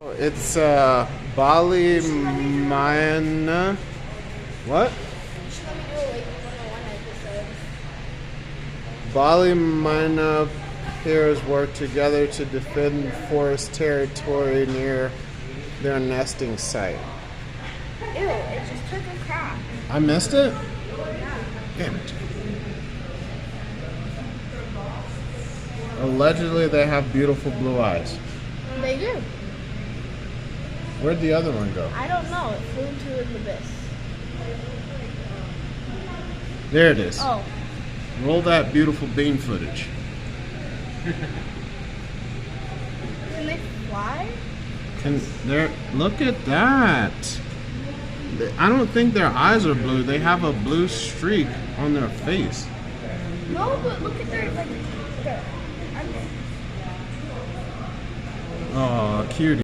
It's Bali Mynah. What? You should let me do a like 101 episode. Bali Mynah pairs work together to defend forest territory near their nesting site. Ew, it just took a crap. I missed it? Yeah. Damn it. Allegedly, they have beautiful blue eyes. They do. Where'd the other one go? I don't know. It flew into an abyss. There it is. Oh. Roll that beautiful bean footage. Can they fly? Look at that. I don't think their eyes are blue. They have a blue streak on their face. No, but look at their like. Oh, cutie.